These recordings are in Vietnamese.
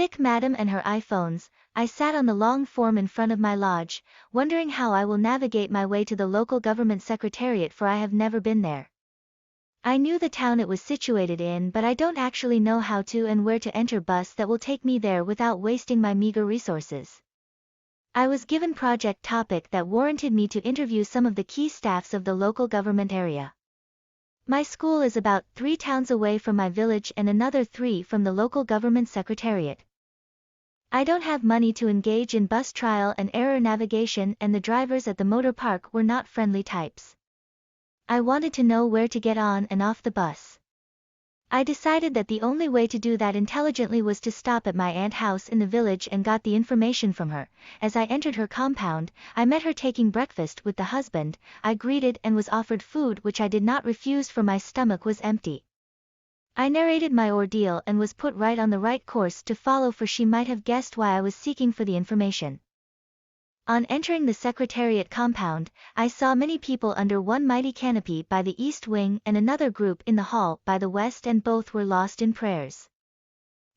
thick madam and her iPhones, I sat on the long form in front of my lodge, wondering how I will navigate my way to the local government secretariat, for I have never been there. I knew the town it was situated in, but I don't actually know how to and where to enter bus that will take me there without wasting my meager resources. I was given project topic that warranted me to interview some of the key staffs of the local government area. My school is about 3 towns away from my village and another 3 from the local government secretariat. I don't have money to engage in bus trial and error navigation, and the drivers at the motor park were not friendly types. I wanted to know where to get on and off the bus. I decided that the only way to do that intelligently was to stop at my aunt's house in the village and got the information from her. As I entered her compound, I met her taking breakfast with the husband. I greeted and was offered food, which I did not refuse, for my stomach was empty. I narrated my ordeal and was put right on the right course to follow, for she might have guessed why I was seeking for the information. On entering the secretariat compound, I saw many people under one mighty canopy by the east wing and another group in the hall by the west, and both were lost in prayers.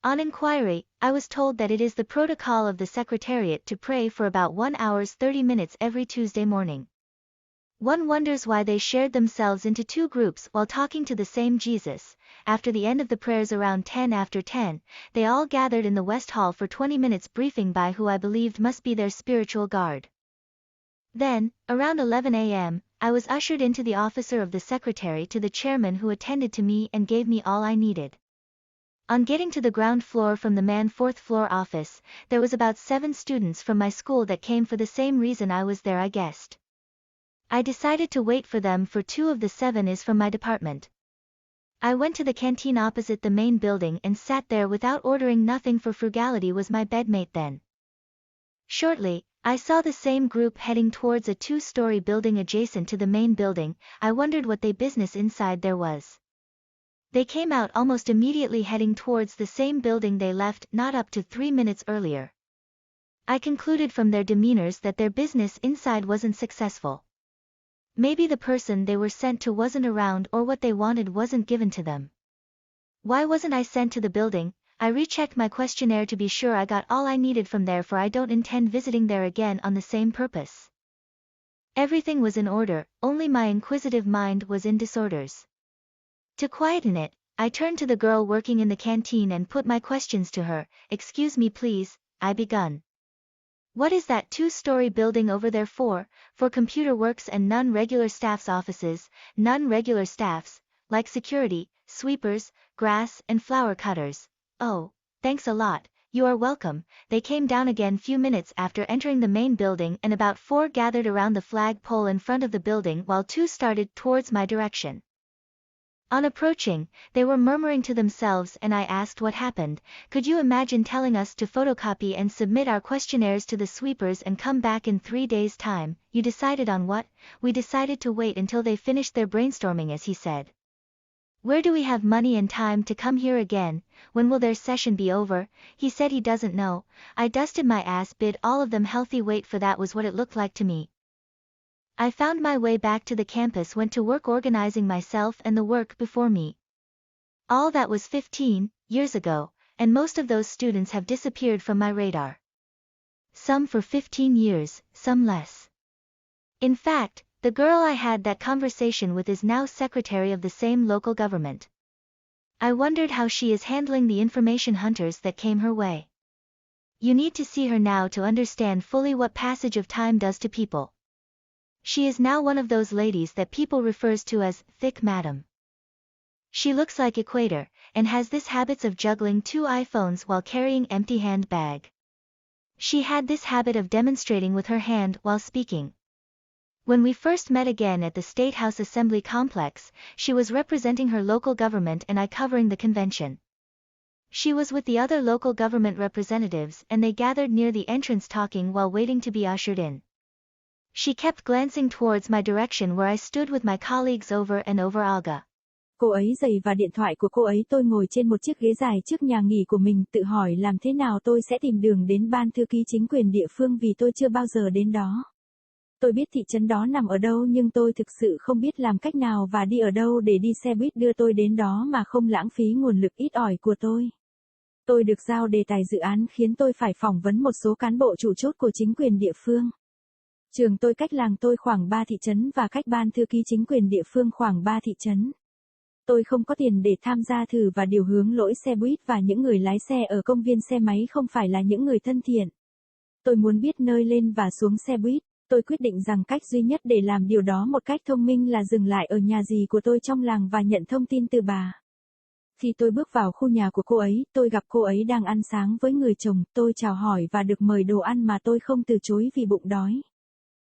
On inquiry, I was told that it is the protocol of the secretariat to pray for about 1 hour 30 minutes every Tuesday morning. One wonders why they shared themselves into 2 groups while talking to the same Jesus. After the end of the prayers around 10 after 10, they all gathered in the West Hall for 20 minutes briefing by who I believed must be their spiritual guard. Then, around 11 a.m., I was ushered into the officer of the secretary to the chairman, who attended to me and gave me all I needed. On getting to the ground floor from the man 4th floor office, there was about 7 students from my school that came for the same reason I was there, I guessed. I decided to wait for them, for 2 of the 7 is from my department. I went to the canteen opposite the main building and sat there without ordering nothing, for frugality was my bedmate then. Shortly, I saw the same group heading towards a 2-story building adjacent to the main building. I wondered what their business inside there was. They came out almost immediately, heading towards the same building they left not up to 3 minutes earlier. I concluded from their demeanors that their business inside wasn't successful. Maybe the person they were sent to wasn't around, or what they wanted wasn't given to them. Why wasn't I sent to the building? I rechecked my questionnaire to be sure I got all I needed from there, for I don't intend visiting there again on the same purpose. Everything was in order, only my inquisitive mind was in disorders. To quieten it, I turned to the girl working in the canteen and put my questions to her. "Excuse me please," I begun. "What is that 2-story building over there for?" "For computer works and non-regular staff's offices." "Non-regular staffs, like security, sweepers, grass and flower cutters." "Oh, thanks a lot, you are welcome." They came down again few minutes after entering the main building, and about 4 gathered around the flag pole in front of the building, while 2 started towards my direction. On approaching, they were murmuring to themselves, and I asked what happened. "Could you imagine telling us to photocopy and submit our questionnaires to the sweepers and come back in 3 days' time?" "You decided on what?" "We decided to wait until they finished their brainstorming, as he said." "Where do we have money and time to come here again? When will their session be over?" "He said he doesn't know." I dusted my ass, bid all of them healthy wait, for that was what it looked like to me. I found my way back to the campus, went to work organizing myself and the work before me. All that was 15 years ago, and most of those students have disappeared from my radar. Some for 15 years, some less. In fact, the girl I had that conversation with is now secretary of the same local government. I wondered how she is handling the information hunters that came her way. You need to see her now to understand fully what passage of time does to people. She is now one of those ladies that people refers to as thick madam. She looks like Equator, and has this habits of juggling 2 iPhones while carrying empty hand bag. She had this habit of demonstrating with her hand while speaking. When we first met again at the State House Assembly Complex, she was representing her local government and I covering the convention. She was with the other local government representatives, and they gathered near the entrance talking while waiting to be ushered in. She kept glancing towards my direction where I stood with my colleagues over and over Olga. Cô ấy giày và điện thoại của cô ấy. Tôi ngồi trên một chiếc ghế dài trước nhà nghỉ của mình, tự hỏi làm thế nào tôi sẽ tìm đường đến ban thư ký chính quyền địa phương vì tôi chưa bao giờ đến đó. Tôi biết thị trấn đó nằm ở đâu, nhưng tôi thực sự không biết làm cách nào và đi ở đâu để đi xe buýt đưa tôi đến đó mà không lãng phí nguồn lực ít ỏi của tôi. Tôi được giao đề tài dự án khiến tôi phải phỏng vấn một số cán bộ chủ chốt của chính quyền địa phương. Trường tôi cách làng tôi khoảng 3 thị trấn và cách ban thư ký chính quyền địa phương khoảng 3 thị trấn. Tôi không có tiền để tham gia thử và điều hướng lỗi xe buýt và những người lái xe ở công viên xe máy không phải là những người thân thiện. Tôi muốn biết nơi lên và xuống xe buýt. Tôi quyết định rằng cách duy nhất để làm điều đó một cách thông minh là dừng lại ở nhà dì của tôi trong làng và nhận thông tin từ bà. Khi tôi bước vào khu nhà của cô ấy, tôi gặp cô ấy đang ăn sáng với người chồng, tôi chào hỏi và được mời đồ ăn mà tôi không từ chối vì bụng đói.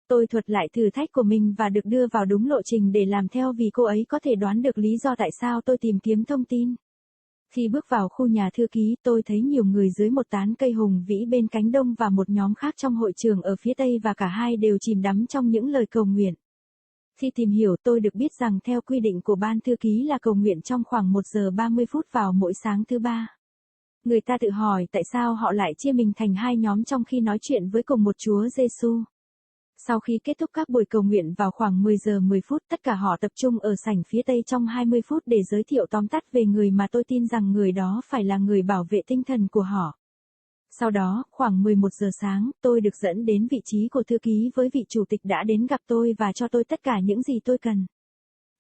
Tôi thuật lại thử thách của mình và được đưa vào đúng lộ trình để làm theo vì cô ấy có thể đoán được lý do tại sao tôi tìm kiếm thông tin. Khi bước vào khu nhà thư ký, tôi thấy nhiều người dưới một tán cây hùng vĩ bên cánh đông và một nhóm khác trong hội trường ở phía tây và cả hai đều chìm đắm trong những lời cầu nguyện. Khi tìm hiểu tôi được biết rằng theo quy định của ban thư ký là cầu nguyện trong khoảng 1 giờ 30 phút vào mỗi sáng thứ ba. Người ta tự hỏi tại sao họ lại chia mình thành hai nhóm trong khi nói chuyện với cùng một Chúa Giêsu. Sau khi kết thúc các buổi cầu nguyện vào khoảng 10 giờ 10 phút, tất cả họ tập trung ở sảnh phía tây trong 20 phút để giới thiệu tóm tắt về người mà tôi tin rằng người đó phải là người bảo vệ tinh thần của họ. Sau đó, khoảng 11 giờ sáng, tôi được dẫn đến vị trí của thư ký với vị chủ tịch đã đến gặp tôi và cho tôi tất cả những gì tôi cần.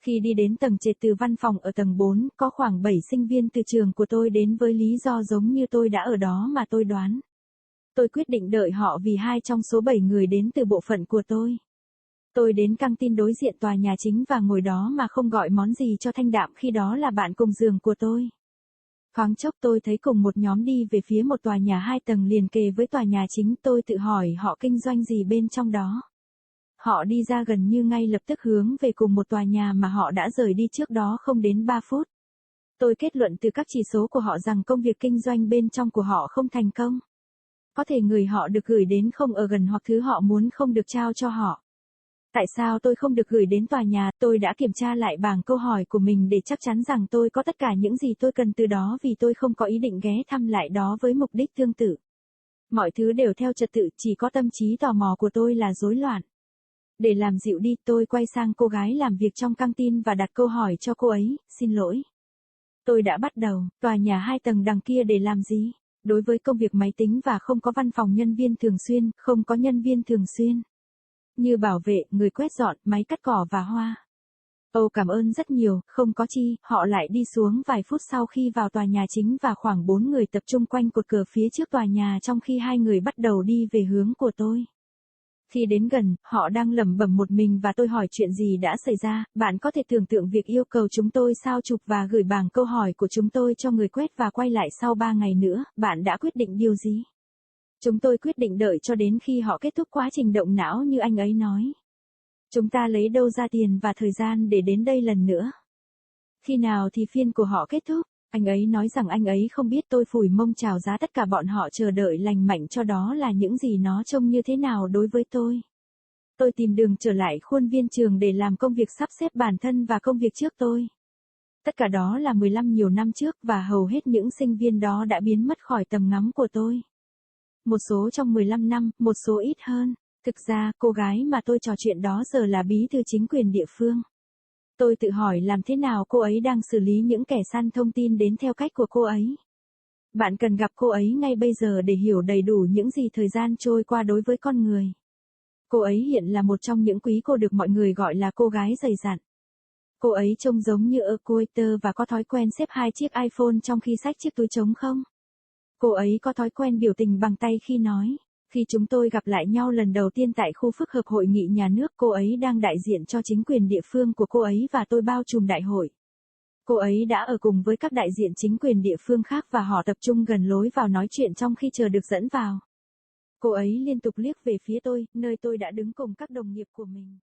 Khi đi đến tầng trệt từ văn phòng ở tầng 4, có khoảng 7 sinh viên từ trường của tôi đến với lý do giống như tôi đã ở đó mà tôi đoán. Tôi quyết định đợi họ vì 2 trong số 7 người đến từ bộ phận của tôi. Tôi đến căng tin đối diện tòa nhà chính và ngồi đó mà không gọi món gì cho thanh đạm khi đó là bạn cùng giường của tôi. Thoáng chốc tôi thấy cùng một nhóm đi về phía một tòa nhà 2 tầng liền kề với tòa nhà chính, tôi tự hỏi họ kinh doanh gì bên trong đó. Họ đi ra gần như ngay lập tức hướng về cùng một tòa nhà mà họ đã rời đi trước đó không đến 3 phút. Tôi kết luận từ các chỉ số của họ rằng công việc kinh doanh bên trong của họ không thành công. Có thể người họ được gửi đến không ở gần hoặc thứ họ muốn không được trao cho họ. Tại sao tôi không được gửi đến tòa nhà? Tôi đã kiểm tra lại bảng câu hỏi của mình để chắc chắn rằng tôi có tất cả những gì tôi cần từ đó vì tôi không có ý định ghé thăm lại đó với mục đích tương tự. Mọi thứ đều theo trật tự, chỉ có tâm trí tò mò của tôi là rối loạn. Để làm dịu đi, tôi quay sang cô gái làm việc trong căng tin và đặt câu hỏi cho cô ấy, xin lỗi. Tôi đã bắt đầu, tòa nhà 2 tầng đằng kia để làm gì? Đối với công việc máy tính và không có văn phòng nhân viên thường xuyên, không có nhân viên thường xuyên. Như bảo vệ, người quét dọn, máy cắt cỏ và hoa. Ồ cảm ơn rất nhiều, không có chi, họ lại đi xuống vài phút sau khi vào tòa nhà chính và khoảng 4 người tập trung quanh cột cờ phía trước tòa nhà trong khi 2 người bắt đầu đi về hướng của tôi. Khi đến gần, họ đang lẩm bẩm một mình và tôi hỏi chuyện gì đã xảy ra. Bạn có thể tưởng tượng việc yêu cầu chúng tôi sao chụp và gửi bảng câu hỏi của chúng tôi cho người quét và quay lại sau 3 ngày nữa. Bạn đã quyết định điều gì? Chúng tôi quyết định đợi cho đến khi họ kết thúc quá trình động não như anh ấy nói. Chúng ta lấy đâu ra tiền và thời gian để đến đây lần nữa? Khi nào thì phiên của họ kết thúc? Anh ấy nói rằng anh ấy không biết. Tôi phủi mông chào giá tất cả bọn họ chờ đợi lành mạnh cho đó là những gì nó trông như thế nào đối với tôi. Tôi tìm đường trở lại khuôn viên trường để làm công việc sắp xếp bản thân và công việc trước tôi. Tất cả đó là 15 nhiều năm trước và hầu hết những sinh viên đó đã biến mất khỏi tầm ngắm của tôi. Một số trong 15 năm, một số ít hơn. Thực ra, cô gái mà tôi trò chuyện đó giờ là bí thư chính quyền địa phương. Tôi tự hỏi làm thế nào cô ấy đang xử lý những kẻ săn thông tin đến theo cách của cô ấy. Bạn cần gặp cô ấy ngay bây giờ để hiểu đầy đủ những gì thời gian trôi qua đối với con người. Cô ấy hiện là một trong những quý cô được mọi người gọi là cô gái dày dặn. Cô ấy trông giống như Equator và có thói quen xếp 2 chiếc iPhone trong khi xách chiếc túi trống không? Cô ấy có thói quen biểu tình bằng tay khi nói. Khi chúng tôi gặp lại nhau lần đầu tiên tại khu phức hợp hội nghị nhà nước, cô ấy đang đại diện cho chính quyền địa phương của cô ấy và tôi bao trùm đại hội. Cô ấy đã ở cùng với các đại diện chính quyền địa phương khác và họ tập trung gần lối vào nói chuyện trong khi chờ được dẫn vào. Cô ấy liên tục liếc về phía tôi, nơi tôi đã đứng cùng các đồng nghiệp của mình.